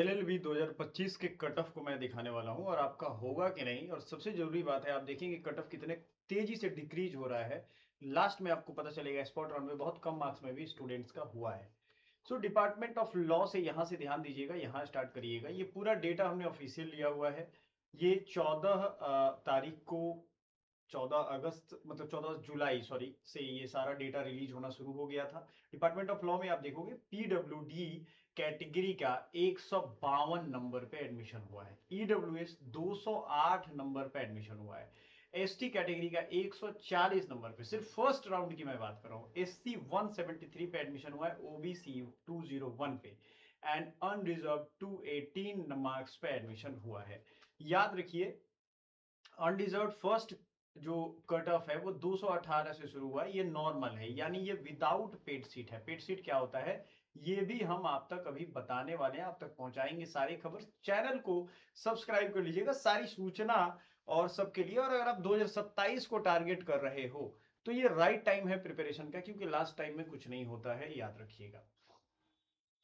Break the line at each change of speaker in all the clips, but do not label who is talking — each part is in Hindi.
एलएलबी 2025 के कट ऑफ को मैं दिखाने वाला हूं और आपका होगा कि नहीं। और सबसे जरूरी बात है, आप देखेंगे कट ऑफ कितने तेजी से डिक्रीज हो रहा है। लास्ट में आपको पता चलेगा स्पॉट राउंड में बहुत कम मार्क्स में भी स्टूडेंट्स का हुआ है। सो डिपार्टमेंट ऑफ लॉ से यहां से ध्यान दीजिएगा, यहां स्टार्ट करिएगा। ये पूरा डेटा हमने ऑफिशियल लिया हुआ है। ये 14 तारीख को, 14 अगस्त मतलब 14 जुलाई सॉरी से ये सारा डेटा रिलीज होना शुरू हो गया था। डिपार्टमेंट ऑफ लॉ में आप देखोगे पीडब्ल्यूडी कैटेगरी का 152 नंबर पे एडमिशन हुआ है। ईडब्ल्यूएस 208 नंबर पे एडमिशन हुआ है। एसटी कैटेगरी का 140 नंबर पे, सिर्फ फर्स्ट राउंड की मैं बात कर रहा हूँ। एससी 173 पे एडमिशन हुआ है, ओबीसी 201 पे एंड अनरिजर्व 218 मार्क्स पे एडमिशन हुआ है। याद रखिए, अनडिजर्व फर्स्ट जो कट ऑफ है वो 218 से शुरू हुआ है। ये नॉर्मल है, यानी ये विदाउट पेड सीट है। पेड सीट क्या होता है ये भी हम आप तक अभी बताने वाले हैं, आप तक पहुंचाएंगे सारी खबर। चैनल को सब्सक्राइब कर लीजिएगा सारी सूचना और सबके लिए। और अगर आप 2027 को टारगेट कर रहे हो तो ये राइट टाइम है प्रिपरेशन का, क्योंकि लास्ट टाइम में कुछ नहीं होता है, याद रखिएगा।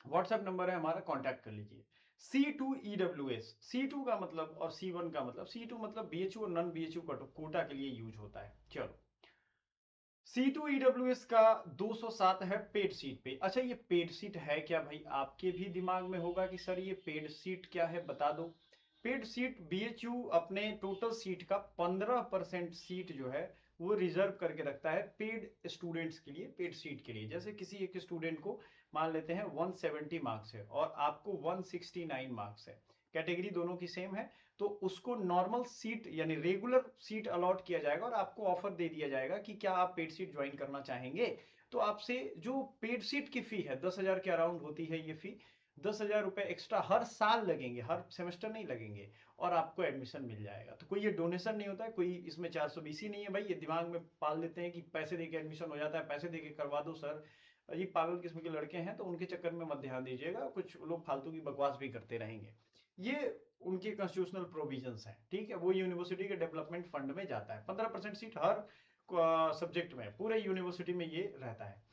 व्हाट्सएप नंबर है हमारा, कांटेक्ट कर लीजिए। C2 EWS, C2 का मतलब और C1 का मतलब, C2 मतलब BHU और नॉन BHU कोटा के लिए यूज होता है। चलो, C2 EWS का 207 है पेड सीट पे। अच्छा, ये पेड सीट है क्या भाई? आपके भी दिमाग में होगा कि सर ये पेड सीट क्या है, बता दो। पेड सीट BHU अपने टोटल सीट का 15% सीट जो है वो रिजर्व करके रखता है पेड स्टूडेंट्स के लिए, पेड सीट के लिए। जैसे किसी एक स्टूडेंट को मान लेते हैं 170 मार्क्स है और आपको 169 मार्क्स है, कैटेगरी दोनों की सेम है, तो उसको नॉर्मल सीट यानी रेगुलर सीट अलॉट किया जाएगा और आपको ऑफर दे दिया जाएगा कि क्या आप पेड सीट ज्वाइन करना चाहेंगे। तो आपसे जो पेड सीट की फी है 10,000 के अराउंड होती है ये फी। 10,000 रुपए एक्स्ट्रा हर साल लगेंगे, हर सेमेस्टर नहीं लगेंगे, और आपको एडमिशन मिल जाएगा। तो कोई ये डोनेशन नहीं होता है, कोई इसमें 420 नहीं है भाई। ये दिमाग में पाल लेते हैं कि पैसे देके एडमिशन हो जाता है, पैसे देके करवा दो सर। ये पागल किस्म के लड़के हैं, तो उनके चक्कर में मत ध्यान दीजिएगा। कुछ लोग फालतू की बकवास भी करते रहेंगे। ये उनके कॉन्स्टिट्यूशनल प्रोविजंस हैं, ठीक है। वो यूनिवर्सिटी के डेवलपमेंट फंड में जाता है। 15% सीट हर सब्जेक्ट में पूरे यूनिवर्सिटी में ये रहता है।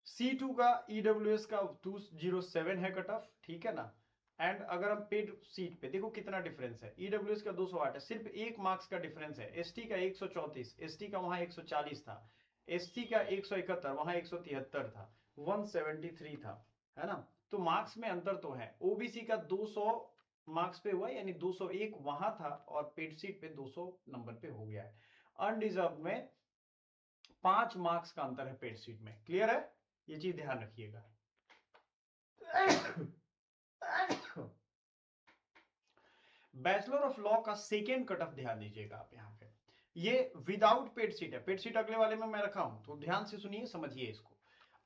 C2 का EWS का 207 है कट ऑफ, ठीक है ना। एंड अगर हम पेड सीट पे देखो कितना डिफरेंस है, EWS का 208 है, सिर्फ 1 मार्क्स का डिफरेंस है। ST का 134, ST का वहां 140 था, SC का 171 वहां 173 था, 173 था, है ना। तो मार्क्स में अंतर तो है। OBC का 200 मार्क्स पे हुआ, यानी 201 वहां था और पेड सीट पे 200 नंबर पे हो गया है। अनडिजर्व में 5 मार्क्स का अंतर है पेड सीट में। क्लियर है, ये चीज ध्यान रखिएगा। बैचलर ऑफ लॉ का सेकेंड कट ऑफ ध्यान दीजिएगा आप यहाँ पे। ये विदाउट पेड सीट है, पेड सीट अगले वाले में मैं रखा हूं, तो ध्यान से सुनिए, समझिए इसको।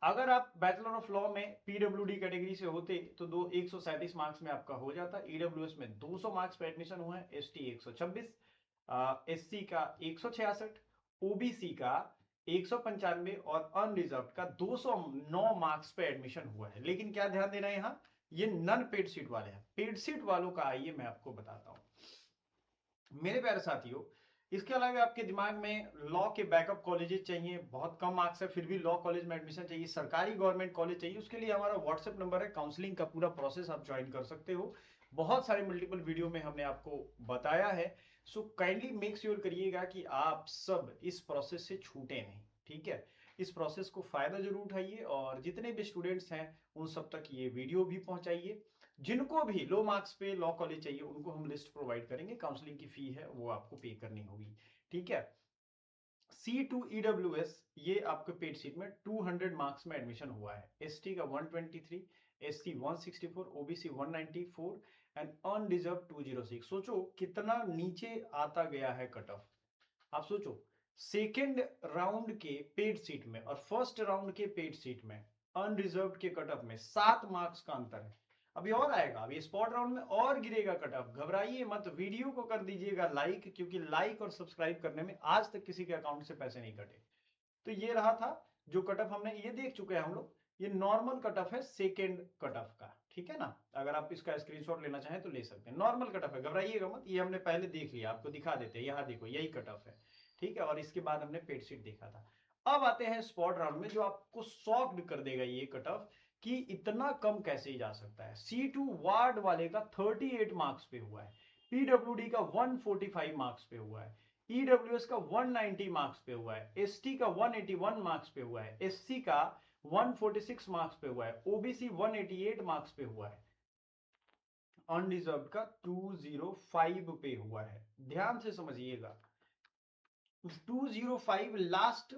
अगर आप बैचलर ऑफ लॉ में पीडब्ल्यूडी कैटेगरी से होते तो 137 मार्क्स में आपका हो जाता। ईडब्ल्यूएस में 200 मार्क्स पे एडमिशन हुआ है, एसटी 126, एससी का 166, ओबीसी का 195 और अनरिजर्व का 209 मार्क्स पे एडमिशन हुआ है। लेकिन क्या ध्यान देना है यहाँ, ये नन पेड सीट वाले हैं। पेड सीट वालों का आइए मैं आपको बताता हूं मेरे प्यारे साथियों। इसके अलावा आपके दिमाग में लॉ के बैकअप कॉलेजेस चाहिए, बहुत कम मार्क्स है फिर भी लॉ कॉलेज में एडमिशन चाहिए, सरकारी गवर्नमेंट कॉलेज चाहिए, उसके लिए हमारा व्हाट्सएप नंबर है। काउंसलिंग का पूरा प्रोसेस आप ज्वाइन कर सकते हो, बहुत सारे मल्टीपल वीडियो में हमने आपको बताया है। सो काइंडली मेक श्योर करिएगा कि आप सब इस प्रोसेस से छूटे नहीं, ठीक है। इस प्रोसेस को फायदा जरूर उठाइए और जितने भी स्टूडेंट्स हैं उन सब तक ये वीडियो भी पहुंचाइए। जिनको भी लो मार्क्स पे लॉ कॉलेज चाहिए उनको हम लिस्ट प्रोवाइड करेंगे, काउंसलिंग की फी है वो आपको पे करनी होगी, ठीक है। C2 EWS ये आपके पेड सीट में 200 मार्क्स में एडमिशन हुआ है। ST का 123, SC 164, OBC 194 एंड अनडिजर्व 206। सोचो कितना नीचे आता गया है कट ऑफ। आप सोचो, सेकेंड राउंड के पेड सीट में और फर्स्ट राउंड के पेड सीट में अनरिजर्व के कट ऑफ में 7 मार्क्स का अंतर है। अभी और आएगा, अभी स्पॉट राउंड में और गिरेगा कट ऑफ। घबराइए मत, वीडियो को कर दीजिएगा लाइक, क्योंकि लाइक और सब्सक्राइब करने में आज तक किसी के अकाउंट से पैसे नहीं कटे। तो ये रहा था जो कट ऑफ हमने ये देख चुके हैं हम लोग। ये नॉर्मल कट ऑफ है सेकेंड कट ऑफ का, ठीक है ना। अगर आप इसका स्क्रीनशॉट लेना चाहें तो ले सकते हैं। नॉर्मल कट ऑफ है, घबराइएगा मत, ये हमने पहले देख लिया, आपको दिखा देते हैं। यहाँ देखो यही कट ऑफ है, ठीक है। और इसके बाद हमने पेड सीट देखा था। अब आते हैं स्पॉट राउंड में, जो आपको शॉक्ड कर देगा ये कट ऑफ कि इतना कम कैसे जा सकता है। C2 वार्ड वाले का 38 मार्क्स पे हुआ है, PWD का 145 मार्क्स पे हुआ है, EWS का 190 मार्क्स पे हुआ है, ST का 181 मार्क्स पे हुआ है, SC का 146 मार्क्स पे हुआ है, OBC 188 मार्क्स पे हुआ है, अनडिजर्व का 205 पे हुआ है। ध्यान से समझिएगा, 205 लास्ट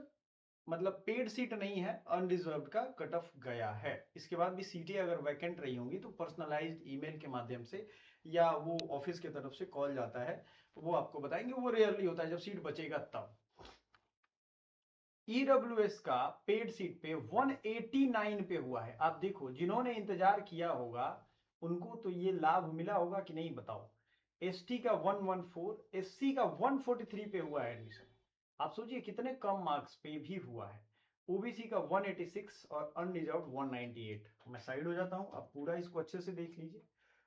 मतलब पेड सीट नहीं है, अनडिजर्व्ड का कट ऑफ गया है। इसके बाद भी सीटें अगर वैकेंट रही होंगी तो पर्सनलाइज्ड ईमेल के माध्यम से या वो ऑफिस की तरफ से कॉल जाता है, वो आपको बताएंगे। वो रेयरली होता है, जब सीट बचेगा तब। ईडब्ल्यूएस का पेड सीट पे 189 पे हुआ है। आप देखो, जिन्होंने इंतजार किया होगा उनको तो ये लाभ मिला होगा कि नहीं बताओ। एसटी का 114, एससी का 143 पे हुआ है एडमिशन। आप सोचिए कितने कम मार्क्स पे भी हुआ है। ओबीसी का 186 और अनरिजर्व्ड 198। मैं साइड हो जाता हूं, आप पूरा इसको अच्छे से देख लीजिए।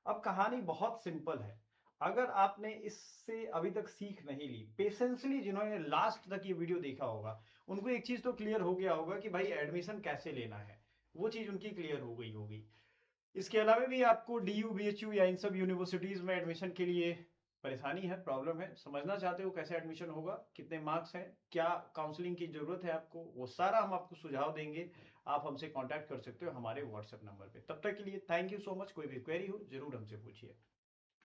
अब कहानी बहुत सिंपल है। अगर आपने इससे अभी तक सीख नहीं ली, पेशेंसली जिन्होंने लास्ट तक ये वीडियो देखा होगा, उनको एक चीज तो क्लियर हो गया होगा कि भाई एडमिशन कैसे लेना है, वो चीज उनकी क्लियर हो गई होगी। इसके अलावा भी आपको डीयू, बीएचयू या इन सब यूनिवर्सिटीज में एडमिशन के लिए परेशानी है, प्रॉब्लम है, समझना चाहते हो कैसे एडमिशन होगा, कितने मार्क्स हैं, क्या काउंसलिंग की जरूरत है आपको, वो सारा हम आपको सुझाव देंगे। आप हमसे कांटेक्ट कर सकते हो हमारे व्हाट्सएप नंबर पे। तब तक के लिए थैंक यू सो मच। कोई भी क्वेरी हो जरूर हमसे पूछिए।